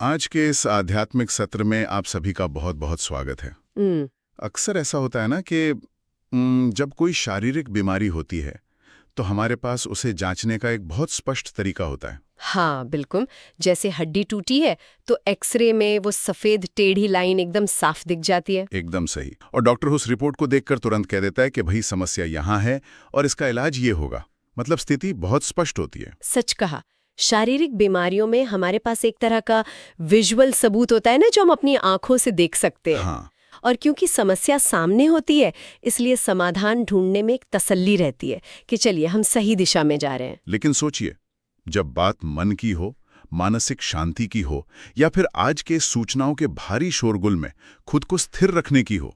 आज के इस आध्यात्मिक सत्र में आप सभी का बहुत बहुत स्वागत है। हम्म। अक्सर ऐसा होता है ना कि जब कोई शारीरिक बीमारी होती है तो हमारे पास उसे जांचने का एक बहुत स्पष्ट तरीका होता है। हाँ, बिल्कुल। जैसे हड्डी टूटी है तो एक्सरे में वो सफेद टेढ़ी लाइन एकदम साफ दिख जाती है। एकदम सही। और डॉक्टर उस रिपोर्ट को देखकर तुरंत कह देता है कि भाई समस्या यहाँ है और इसका इलाज ये होगा। मतलब स्थिति बहुत स्पष्ट होती है। सच कहा। शारीरिक बीमारियों में हमारे पास एक तरह का विजुअल सबूत होता है ना, जो हम अपनी आंखों से देख सकते हैं। हाँ, और क्योंकि समस्या सामने होती है, इसलिए समाधान ढूंढने में एक तसल्ली रहती है कि चलिए हम सही दिशा में जा रहे हैं। लेकिन सोचिए, जब बात मन की हो, मानसिक शांति की हो या फिर आज के सूचनाओं के भारी शोरगुल में खुद को स्थिर रखने की हो,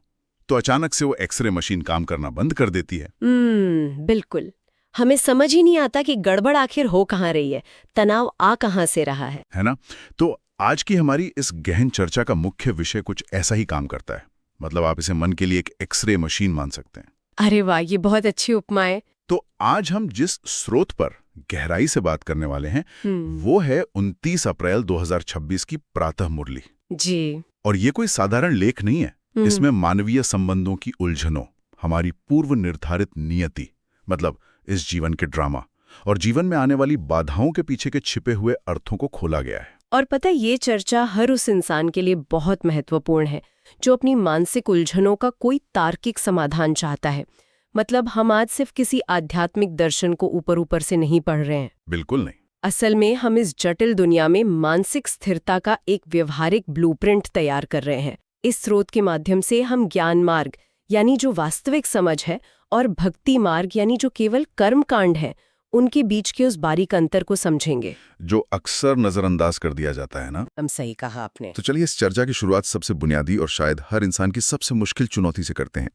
तो अचानक से वो एक्सरे मशीन काम करना बंद कर देती है। बिल्कुल। हमें समझ ही नहीं आता कि गड़बड़ आखिर हो कहाँ रही है, तनाव आ कहाँ से रहा है ना? तो आज की हमारी इस गहन चर्चा का मुख्य विषय कुछ ऐसा ही काम करता है। मतलब आप इसे मन के लिए एक एक्सरे मशीन मान सकते हैं। अरे वाह, ये बहुत अच्छी उपमा है। तो आज हम जिस स्रोत पर गहराई से बात करने वाले हैं, हम्म। वो है 29 अप्रैल 2026 की प्रातः मुरली। जी। और ये कोई साधारण लेख नहीं है। इसमें मानवीय संबंधों की उलझनों, हमारी पूर्व निर्धारित नियति, मतलब इस जीवन के ड्रामा और जीवन में आने वाली बाधाओं के पीछे के छिपे हुए अर्थों को खोला गया है। और पता है, ये चर्चा हर उस इंसान के लिए बहुत महत्वपूर्ण है जो अपनी मानसिक उलझनों का कोई तार्किक समाधान चाहता है। मतलब हम आज सिर्फ किसी आध्यात्मिक दर्शन को ऊपर ऊपर से नहीं पढ़ रहे हैं। बिल्कुल नहीं। असल में हम इस जटिल दुनिया में मानसिक स्थिरता का एक व्यवहारिक ब्लूप्रिंट तैयार कर रहे हैं। इस स्रोत के माध्यम से हम ज्ञान मार्ग यानी जो वास्तविक समझ है और भक्ति मार्ग यानी जो केवल कर्म कांड है, उनके बीच के उस बारीक अंतर को समझेंगे, जो अक्सर नजरअंदाज कर दिया जाता है ना। हम सही कहा आपने। तो चलिए इस चर्चा की शुरुआत सबसे बुनियादी और शायद हर इंसान की सबसे मुश्किल चुनौती से करते हैं।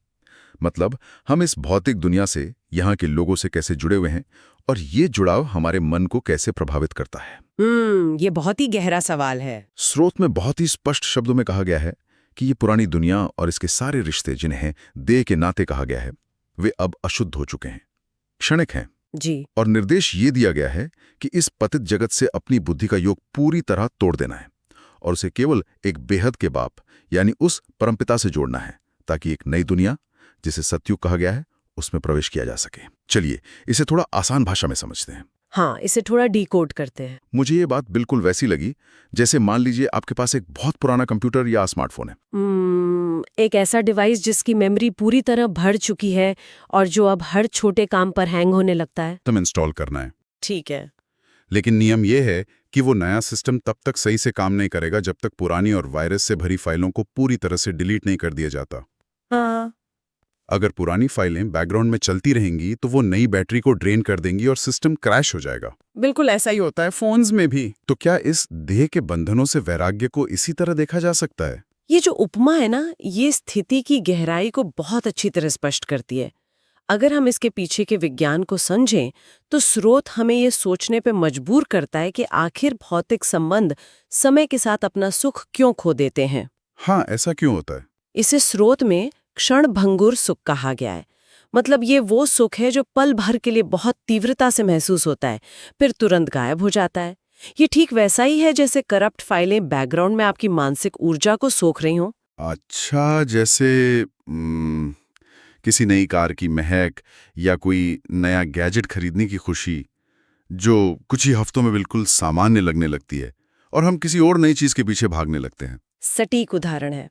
मतलब हम इस भौतिक दुनिया से, यहाँ के लोगों से कैसे जुड़े हुए हैं और ये जुड़ाव हमारे मन को कैसे प्रभावित करता है। ये बहुत ही गहरा सवाल है। स्रोत में बहुत ही स्पष्ट शब्दों में कहा गया है कि ये पुरानी दुनिया और इसके सारे रिश्ते, जिन्हें देह के नाते कहा गया है, वे अब अशुद्ध हो चुके हैं, क्षणिक हैं। जी। और निर्देश ये दिया गया है कि इस पतित जगत से अपनी बुद्धि का योग पूरी तरह तोड़ देना है और उसे केवल एक बेहद के बाप यानी उस परमपिता से जोड़ना है, ताकि एक नई दुनिया, जिसे सतयुग कहा गया है, उसमें प्रवेश किया जा सके। चलिए इसे थोड़ा आसान भाषा में समझते हैं। हाँ, इसे थोड़ा डिकोड करते हैं। मुझे ये बात बिल्कुल वैसी लगी जैसे मान लीजिए आपके पास एक बहुत पुराना कंप्यूटर या स्मार्टफोन है। एक ऐसा डिवाइस जिसकी मेमोरी पूरी तरह भर चुकी है और जो अब हर छोटे काम पर हैंग होने लगता है। तुम इंस्टॉल करना है। ठीक है। लेकिन नियम यह है कि वो नया सिस्टम तब तक सही से काम नहीं करेगा जब तक पुरानी और वायरस से भरी फाइलों को पूरी तरह से डिलीट नहीं कर दिया जाता। हाँ। अगर पुरानी फाइलें बैकग्राउंड में चलती रहेंगी तो वो नई बैटरी को ड्रेन कर देंगी और सिस्टम क्रैश हो जाएगा। बिल्कुल ऐसा ही होता है फोन्स में भी। तो क्या इस देह के बंधनों से वैराग्य को इसी तरह देखा जा सकता है? ये जो उपमा है ना, ये स्थिति की गहराई को बहुत अच्छी तरह स्पष्ट करती है। अगर हम इसके पीछे के विज्ञान को समझें तो स्रोत हमें ये सोचने पे मजबूर करता है कि आखिर भौतिक संबंध समय के साथ अपना सुख क्यों खो देते हैं। हाँ, ऐसा क्यों होता है? इसे स्रोत में क्षण भंगुर सुख कहा गया है। मतलब ये वो सुख है जो पल भर के लिए बहुत तीव्रता से महसूस होता है, फिर तुरंत गायब हो जाता है। ये ठीक वैसा ही है जैसे करप्ट फाइलें बैकग्राउंड में आपकी मानसिक ऊर्जा को सोख रही हों। अच्छा, जैसे किसी नई कार की महक या कोई नया गैजेट खरीदने की खुशी, जो कुछ ही हफ्तों में बिल्कुल सामान्य लगने लगती है और हम किसी और नई चीज के पीछे भागने लगते हैं। सटीक उदाहरण है।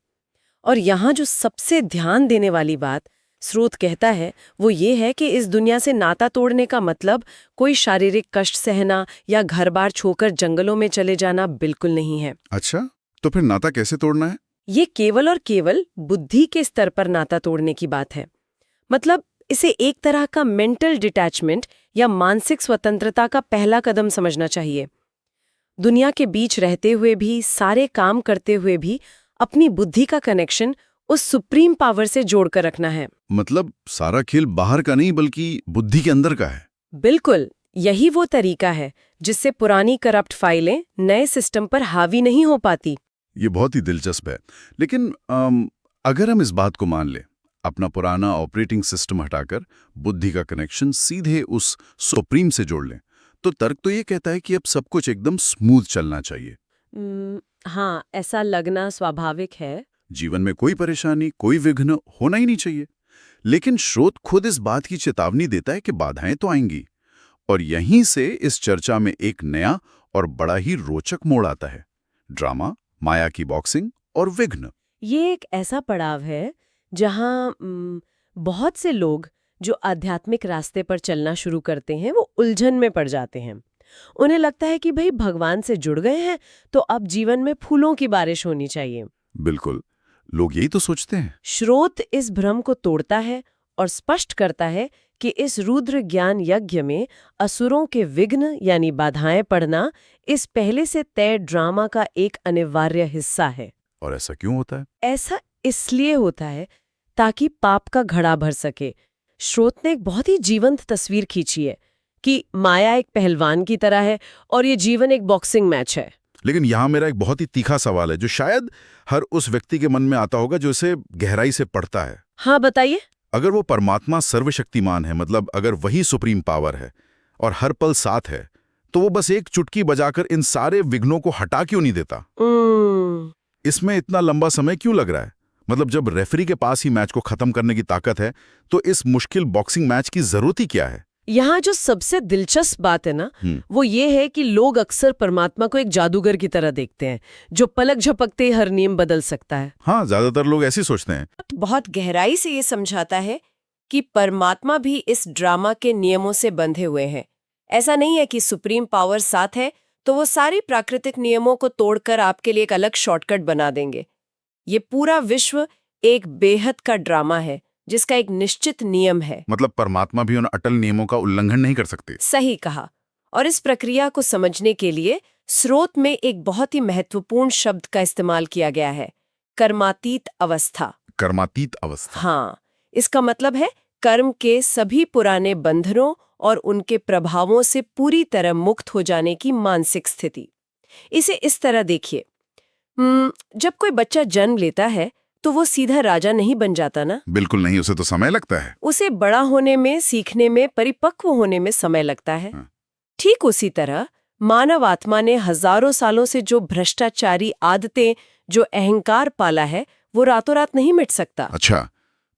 और यहाँ जो सबसे ध्यान देने वाली बात स्रोत कहता है वो ये है कि इस दुनिया से नाता तोड़ने का मतलब कोई शारीरिक कष्ट सहना या घर बार छोड़कर जंगलों में चले जाना बिल्कुल नहीं है। अच्छा, तो फिर नाता कैसे तोड़ना है? ये केवल और केवल बुद्धि के स्तर पर नाता तोड़ने की बात है। मतलब इसे एक तरह का मेंटल डिटैचमेंट या मानसिक स्वतंत्रता का पहला कदम समझना चाहिए। दुनिया के बीच रहते हुए भी, सारे काम करते हुए भी अपनी बुद्धि का कनेक्शन उस सुप्रीम पावर से जोड़कर रखना है। मतलब सारा खेल बाहर का नहीं बल्कि बुद्धि के अंदर का है। बिल्कुल, यही वो तरीका है जिससे पुरानी करप्ट फाइलें नए सिस्टम पर हावी नहीं हो पाती। ये बहुत ही दिलचस्प है। लेकिन अगर हम इस बात को मान लें, अपना पुराना ऑपरेटिंग सिस्टम हटाकर बुद्धि का कनेक्शन सीधे उस सुप्रीम से जोड़ लें, तो तर्क तो ये कहता है कि अब सब कुछ एकदम स्मूथ चलना चाहिए। हाँ, ऐसा लगना स्वाभाविक है। जीवन में कोई परेशानी, कोई विघ्न होना ही नहीं चाहिए। लेकिन स्रोत खुद इस बात की चेतावनी देता है कि बाधाएं तो आएंगी। और यहीं से इस चर्चा में एक नया और बड़ा ही रोचक मोड़ आता है। ड्रामा, माया की बॉक्सिंग और विघ्न। ये एक ऐसा पड़ाव है जहाँ बहुत से लोग जो आध्यात्मिक रास्ते पर चलना शुरू करते हैं वो उलझन में पड़ जाते हैं। उन्हें लगता है कि भाई भगवान से जुड़ गए हैं तो अब जीवन में फूलों की बारिश होनी चाहिए। बिल्कुल, लोग यही तो सोचते हैं। स्रोत इस भ्रम को तोड़ता है और स्पष्ट करता है कि इस रुद्र ज्ञान यज्ञ में असुरों के विघ्न यानी बाधाएं पड़ना इस पहले से तय ड्रामा का एक अनिवार्य हिस्सा है। और ऐसा क्यों होता है? ऐसा इसलिए होता है ताकि पाप का घड़ा भर सके। स्रोत ने एक बहुत ही जीवंत तस्वीर खींची है कि माया एक पहलवान की तरह है और ये जीवन एक बॉक्सिंग मैच है। लेकिन यहाँ मेरा एक बहुत ही तीखा सवाल है जो शायद हर उस व्यक्ति के मन में आता होगा जो इसे गहराई से पढ़ता है। हाँ, बताइए। अगर वो परमात्मा सर्वशक्तिमान है, मतलब अगर वही सुप्रीम पावर है और हर पल साथ है, तो वो बस एक चुटकी बजाकर इन सारे विघ्नों को हटा क्यों नहीं देता? इसमें इतना लंबा समय क्यों लग रहा है? मतलब जब रेफरी के पास ही मैच को खत्म करने की ताकत है, तो इस मुश्किल बॉक्सिंग मैच की जरूरत ही क्या है? यहाँ जो सबसे दिलचस्प बात है ना, वो ये है कि लोग अक्सर परमात्मा को एक जादूगर की तरह देखते हैं जो पलक झपकते ही हर नियम बदल सकता है। हाँ, ज्यादातर लोग ऐसे सोचते हैं। बहुत गहराई से ये समझाता है कि परमात्मा भी इस ड्रामा के नियमों से बंधे हुए हैं। ऐसा नहीं है कि सुप्रीम पावर साथ है तो वो सारी प्राकृतिक नियमों को तोड़कर आपके लिए एक अलग शॉर्टकट बना देंगे। ये पूरा विश्व एक बेहद का ड्रामा है जिसका एक निश्चित नियम है। मतलब परमात्मा भी उन अटल नियमों का उल्लंघन नहीं कर सकते। सही कहा। और इस प्रक्रिया को समझने के लिए स्रोत में एक बहुत ही महत्वपूर्ण शब्द का इस्तेमाल किया गया है, कर्मातीत अवस्था। कर्मातीत अवस्था? हाँ, इसका मतलब है कर्म के सभी पुराने बंधनों और उनके प्रभावों से पूरी तरह मुक्त हो जाने की मानसिक स्थिति। इसे इस तरह देखिए, जब कोई बच्चा जन्म लेता है तो वो सीधा राजा नहीं बन जाता ना। बिल्कुल नहीं, उसे तो समय लगता है। उसे बड़ा होने में, सीखने में, परिपक्व होने में समय लगता है। ठीक उसी तरह मानव आत्मा ने हजारों सालों से जो भ्रष्टाचारी आदतें, जो अहंकार पाला है, वो रातों रात नहीं मिट सकता। अच्छा,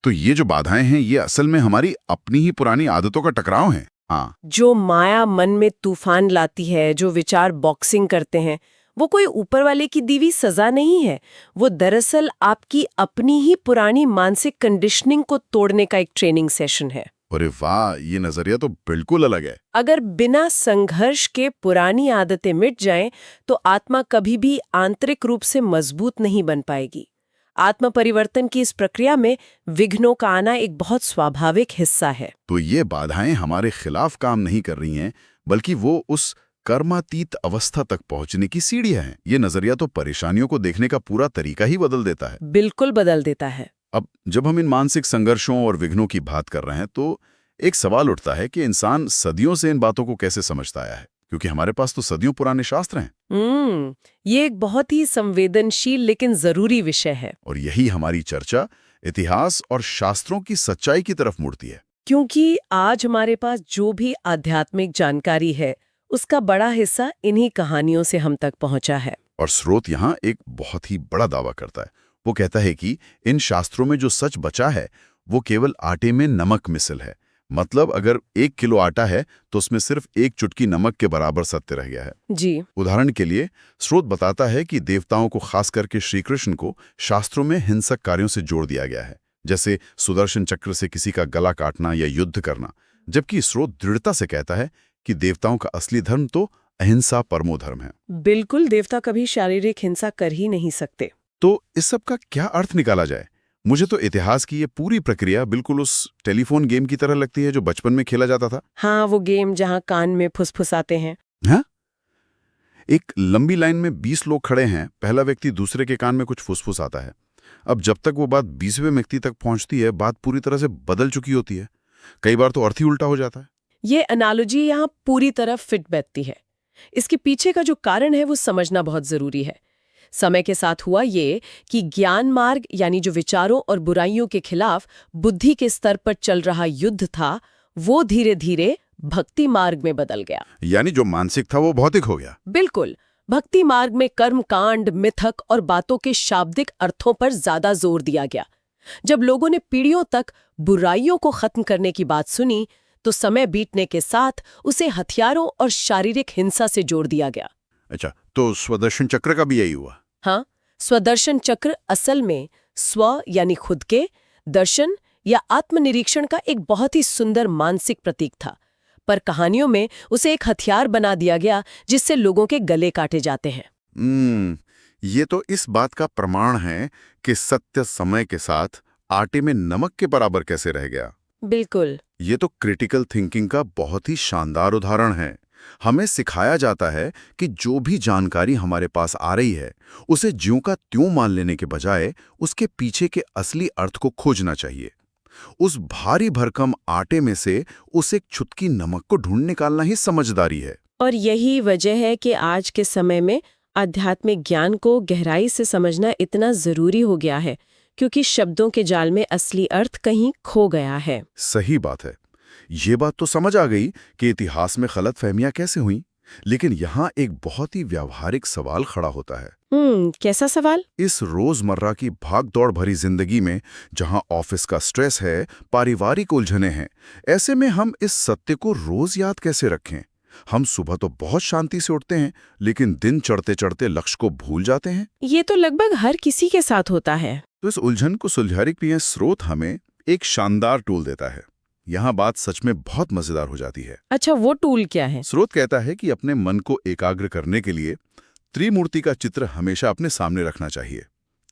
तो ये जो बाधाएं हैं ये असल में हमारी अपनी ही पुरानी आदतों का टकराव है। हाँ, जो माया मन में तूफान लाती है, जो विचार बॉक्सिंग करते हैं, वो कोई ऊपर वाले की दी हुई सजा नहीं है। वो दरअसल आपकी अपनी ही पुरानी मानसिक कंडीशनिंग को तोड़ने का एक ट्रेनिंग सेशन है। अरे वाह, ये नजरिया तो बिल्कुल अलग है। अगर बिना संघर्ष के पुरानी आदतें मिट जाएं, तो आत्मा कभी भी आंतरिक रूप से मजबूत नहीं बन पाएगी। आत्म परिवर्तन की इस प्रक्रिया में विघ्नों का आना एक बहुत स्वाभाविक हिस्सा है। तो ये बाधाएं हमारे खिलाफ काम नहीं कर रही हैं, बल्कि वो उस कर्मातीत अवस्था तक पहुंचने की सीढ़ियां हैं। ये नजरिया तो परेशानियों को देखने का पूरा तरीका ही बदल देता है। बिल्कुल बदल देता है। अब जब हम इन मानसिक संघर्षों और विघ्नों की बात कर रहे हैं तो एक सवाल उठता है कि इंसान सदियों से इन बातों को कैसे समझता आया है, क्योंकि हमारे पास तो सदियों पुराने शास्त्र हैं। ये एक बहुत ही संवेदनशील लेकिन जरूरी विषय है। और यही हमारी चर्चा इतिहास और शास्त्रों की सच्चाई की तरफ मुड़ती है। क्योंकि आज हमारे पास जो भी आध्यात्मिक जानकारी है उसका बड़ा हिस्सा इन्हीं कहानियों से हम तक पहुंचा है। और स्रोत यहाँ एक बहुत ही बड़ा दावा करता है। वो कहता है कि इन शास्त्रों में जो सच बचा है वो केवल आटे में नमक मिसल है। मतलब अगर 1 किलो आटा है तो उसमें सिर्फ 1 चुटकी नमक के बराबर सत्य रह गया है। जी। उदाहरण के लिए स्रोत बताता है कि देवताओं को, खास करके श्री कृष्ण को, शास्त्रों में हिंसक कार्यों से जोड़ दिया गया है, जैसे सुदर्शन चक्र से किसी का गला काटना या युद्ध करना। जबकि स्रोत दृढ़ता से कहता है कि देवताओं का असली धर्म तो अहिंसा परमो धर्म है। बिल्कुल, देवता कभी शारीरिक हिंसा कर ही नहीं सकते। तो इस सब का क्या अर्थ निकाला जाए? मुझे तो इतिहास की ये पूरी प्रक्रिया बिल्कुल उस टेलीफोन गेम की तरह लगती है जो बचपन में खेला जाता था। हाँ, वो गेम जहाँ कान में फुसफुसाते हैं। हाँ? एक लंबी लाइन में 20 लोग खड़े हैं, पहला व्यक्ति दूसरे के कान में कुछ फुसफुसाता है। अब जब तक वो बात 20वें व्यक्ति तक पहुंचती है, बात पूरी तरह से बदल चुकी होती है। कई बार तो अर्थ ही उल्टा हो जाता है। ये एनालॉजी यहाँ पूरी तरह फिट बैठती है। इसके पीछे का जो कारण है वो समझना बहुत जरूरी है। समय के साथ हुआ ये कि ज्ञान मार्ग यानी जो विचारों और बुराइयों के खिलाफ बुद्धि के स्तर पर चल रहा युद्ध था, वो धीरे धीरे भक्ति मार्ग में बदल गया। यानी जो मानसिक था वो भौतिक हो गया। बिल्कुल, भक्ति मार्ग में कर्म कांड, मिथक और बातों के शाब्दिक अर्थों पर ज्यादा जोर दिया गया। जब लोगों ने पीढ़ियों तक बुराइयों को खत्म करने की बात सुनी, तो समय बीतने के साथ उसे हथियारों और शारीरिक हिंसा से जोड़ दिया गया। अच्छा, तो स्वदर्शन चक्र का भी यही हुआ? हाँ, स्वदर्शन चक्र असल में स्व यानी खुद के दर्शन या आत्मनिरीक्षण का एक बहुत ही सुंदर मानसिक प्रतीक था, पर कहानियों में उसे एक हथियार बना दिया गया जिससे लोगों के गले काटे जाते हैं। ये तो इस बात का प्रमाण है कि सत्य समय के साथ आटे में नमक के बराबर कैसे रह गया। बिल्कुल। ये तो क्रिटिकल थिंकिंग का बहुत ही शानदार उदाहरण है। हमें सिखाया जाता है कि जो भी जानकारी हमारे पास आ रही है उसे ज्यों का त्यों मान लेने के बजाय उसके पीछे के असली अर्थ को खोजना चाहिए। उस भारी भरकम आटे में से उस एक चुटकी नमक को ढूंढ निकालना ही समझदारी है। और यही वजह है कि आज के समय में आध्यात्मिक ज्ञान को गहराई से समझना इतना जरूरी हो गया है, क्योंकि शब्दों के जाल में असली अर्थ कहीं खो गया है। सही बात है। ये बात तो समझ आ गई कि इतिहास में गलतफहमियां कैसे हुई, लेकिन यहाँ एक बहुत ही व्यावहारिक सवाल खड़ा होता है। कैसा सवाल? इस रोजमर्रा की भागदौड़ भरी जिंदगी में, जहाँ ऑफिस का स्ट्रेस है, पारिवारिक उलझने हैं, ऐसे में हम इस सत्य को रोज याद कैसे रखें? हम सुबह तो बहुत शांति से उठते हैं, लेकिन दिन चढ़ते चढ़ते लक्ष्य को भूल जाते हैं। ये तो लगभग हर किसी के साथ होता है। तो इस उलझन को सुलझाने के लिए स्रोत हमें एक शानदार टूल देता है। यहाँ बात सच में बहुत मजेदार हो जाती है। अच्छा, वो टूल क्या है? स्रोत कहता है कि अपने मन को एकाग्र करने के लिए त्रिमूर्ति का चित्र हमेशा अपने सामने रखना चाहिए,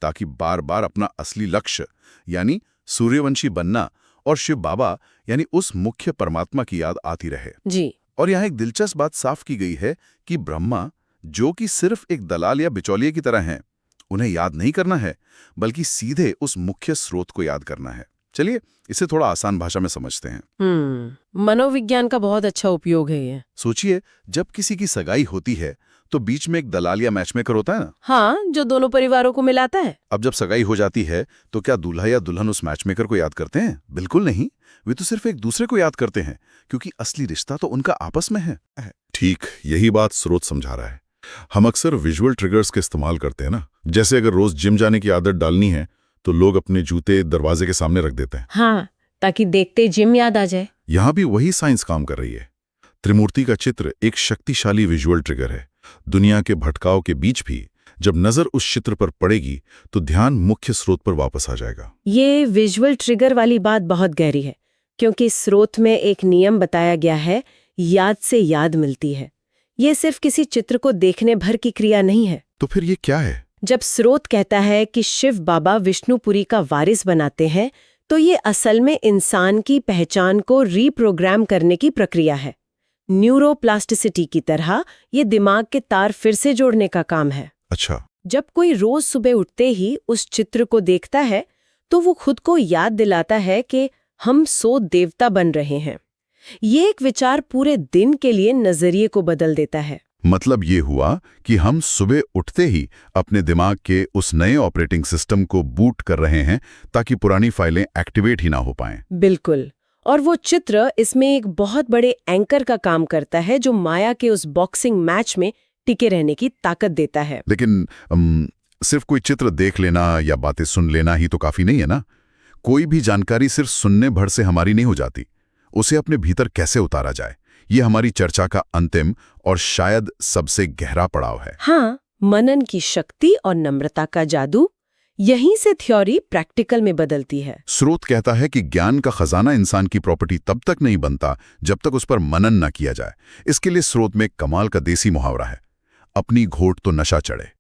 ताकि बार बार अपना असली लक्ष्य यानी सूर्यवंशी बनना और शिव बाबा यानी उस मुख्य परमात्मा की याद आती रहे जी। और यहाँ एक दिलचस्प बात साफ की गई है कि ब्रह्मा, जो कि सिर्फ एक दलाल या बिचौलिए की तरह हैं, उन्हें याद नहीं करना है, बल्कि सीधे उस मुख्य स्रोत को याद करना है। चलिए इसे थोड़ा आसान भाषा में समझते हैं। मनोविज्ञान का बहुत अच्छा उपयोग है ये। सोचिए, जब किसी की सगाई होती है तो बीच में एक दलाल या मैचमेकर होता है ना? हाँ, जो दोनों परिवारों को मिलाता है। अब जब सगाई हो जाती है तो क्या दूल्हा या दुल्हन उस मैचमेकर को याद करते हैं? बिल्कुल नहीं। वे तो सिर्फ एक दूसरे को याद करते हैं, क्योंकि असली रिश्ता तो उनका आपस में है। ठीक यही बात स्रोत समझा रहा है। हम अक्सर विजुअल ट्रिगर्स के इस्तेमाल करते हैं ना, जैसे अगर रोज जिम जाने की आदत डालनी है तो लोग अपने जूते दरवाजे के सामने रख देते हैं। हाँ, ताकि देखते जिम याद आ जाए। यहाँ भी वही साइंस काम कर रही है। त्रिमूर्ति का चित्र एक शक्तिशाली विजुअल ट्रिगर है। दुनिया के भटकाव के बीच भी जब नजर उस चित्र पर पड़ेगी तो ध्यान मुख्य स्रोत पर वापस आ जाएगा। ये विजुअल ट्रिगर वाली बात बहुत गहरी है, क्योंकि स्रोत में एक नियम बताया गया है, याद से याद मिलती है। ये सिर्फ किसी चित्र को देखने भर की क्रिया नहीं है। तो फिर ये क्या है? जब स्रोत कहता है कि शिव बाबा विष्णुपुरी का वारिस बनाते हैं, तो ये असल में इंसान की पहचान को रीप्रोग्राम करने की प्रक्रिया है। न्यूरोप्लास्टिसिटी की तरह ये दिमाग के तार फिर से जोड़ने का काम है। अच्छा। जब कोई रोज सुबह उठते ही उस चित्र को देखता है, तो वो खुद को याद दिलाता है कि हम सो देवता बन रहे हैं। ये एक विचार पूरे दिन के लिए नजरिए को बदल देता है। मतलब ये हुआ कि हम सुबह उठते ही अपने दिमाग के उस नए ऑपरेटिंग सिस्टम को बूट कर रहे हैं, ताकि पुरानी फाइलें एक्टिवेट ही ना हो पाएं। बिल्कुल। और वो चित्र इसमें एक बहुत बड़े एंकर का काम करता है, जो माया के उस बॉक्सिंग मैच में टिके रहने की ताकत देता है। लेकिन सिर्फ कोई चित्र देख लेना या बातें सुन लेना ही तो काफी नहीं है ना। कोई भी जानकारी सिर्फ सुनने भर से हमारी नहीं हो जाती। उसे अपने भीतर कैसे उतारा जाए, ये हमारी चर्चा का अंतिम और शायद सबसे गहरा पड़ाव है। हाँ, मनन की शक्ति और नम्रता का जादू, यहीं से थ्योरी प्रैक्टिकल में बदलती है। स्रोत कहता है कि ज्ञान का खजाना इंसान की प्रॉपर्टी तब तक नहीं बनता जब तक उस पर मनन न किया जाए। इसके लिए स्रोत में कमाल का देसी मुहावरा है, अपनी घोट तो नशा चढ़े।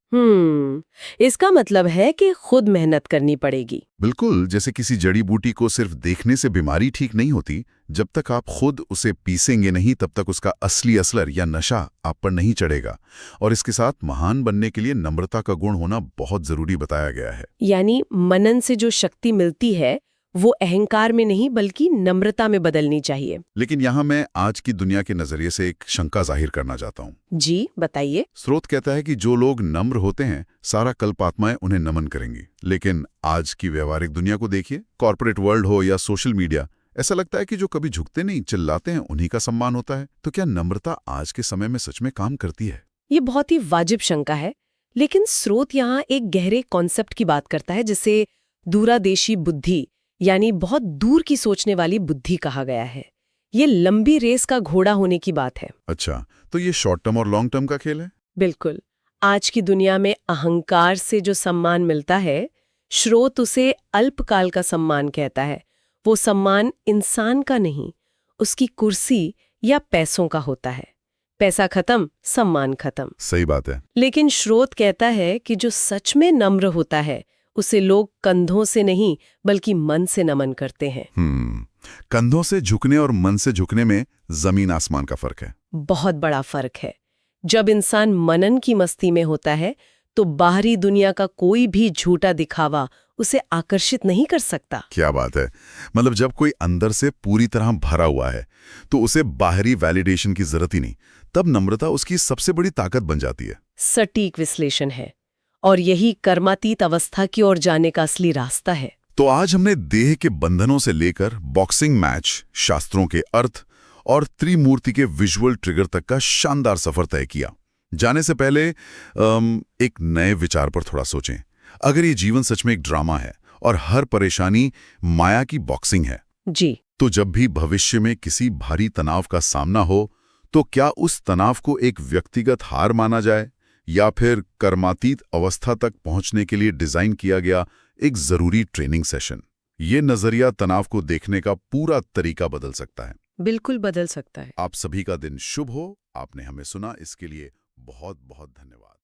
इसका मतलब है कि खुद मेहनत करनी पड़ेगी। बिल्कुल, जैसे किसी जड़ी बूटी को सिर्फ देखने से बीमारी ठीक नहीं होती। जब तक आप खुद उसे पीसेंगे नहीं, तब तक उसका असली असर या नशा आप पर नहीं चढ़ेगा। और इसके साथ महान बनने के लिए नम्रता का गुण होना बहुत जरूरी बताया गया है। यानी मनन से जो शक्ति मिलती है वो अहंकार में नहीं बल्कि नम्रता में बदलनी चाहिए। लेकिन यहाँ मैं आज की दुनिया के नजरिए से एक शंका जाहिर करना चाहता हूँ। जी बताइए। स्रोत कहता है कि जो लोग नम्र होते हैं, सारा कल्पात्माएं उन्हें नमन करेंगी। लेकिन आज की व्यवहारिक दुनिया को देखिए, कॉर्पोरेट वर्ल्ड हो या सोशल मीडिया, ऐसा लगता है कि जो कभी झुकते नहीं चिल्लाते हैं उन्हीं का सम्मान होता है। तो क्या नम्रता आज के समय में सच में काम करती है? ये बहुत ही वाजिब शंका है, लेकिन स्रोत यहाँ एक गहरे कॉन्सेप्ट की बात करता है जिसे दूरादेशी बुद्धि यानी बहुत दूर की सोचने वाली बुद्धि कहा गया है। ये लंबी रेस का घोड़ा होने की बात है। अच्छा, तो ये शॉर्ट टर्म और लॉन्ग टर्म का खेल है? बिल्कुल। आज की दुनिया में अहंकार से जो सम्मान मिलता है, स्रोत उसे अल्पकाल का सम्मान कहता है। वो सम्मान इंसान का नहीं, उसकी कुर्सी या पैसों का होता है। पैसा खत्म, सम्मान खत्म। सही बात है। लेकिन स्रोत कहता है कि जो सच में नम्र होता है, उसे लोग कंधों से नहीं बल्कि मन से नमन करते हैं। कंधों से झुकने और मन से झुकने में जमीन आसमान का फर्क है। बहुत बड़ा फर्क है। जब इंसान मनन की मस्ती में होता है तो बाहरी दुनिया का कोई भी झूठा दिखावा उसे आकर्षित नहीं कर सकता। क्या बात है। मतलब जब कोई अंदर से पूरी तरह भरा हुआ है तो उसे बाहरी वैलिडेशन की जरूरत ही नहीं, तब नम्रता उसकी सबसे बड़ी ताकत बन जाती है। सटीक विश्लेषण है, और यही कर्मातीत अवस्था की ओर जाने का असली रास्ता है। तो आज हमने देह के बंधनों से लेकर बॉक्सिंग मैच, शास्त्रों के अर्थ और त्रिमूर्ति के विजुअल ट्रिगर तक का शानदार सफर तय किया। जाने से पहले एक नए विचार पर थोड़ा सोचें। अगर ये जीवन सच में एक ड्रामा है और हर परेशानी माया की बॉक्सिंग है जी, तो जब भी भविष्य में किसी भारी तनाव का सामना हो तो क्या उस तनाव को एक व्यक्तिगत हार माना जाए या फिर कर्मातीत अवस्था तक पहुंचने के लिए डिजाइन किया गया एक जरूरी ट्रेनिंग सेशन? ये नजरिया तनाव को देखने का पूरा तरीका बदल सकता है। बिल्कुल बदल सकता है। आप सभी का दिन शुभ हो। आपने हमें सुना, इसके लिए बहुत बहुत धन्यवाद।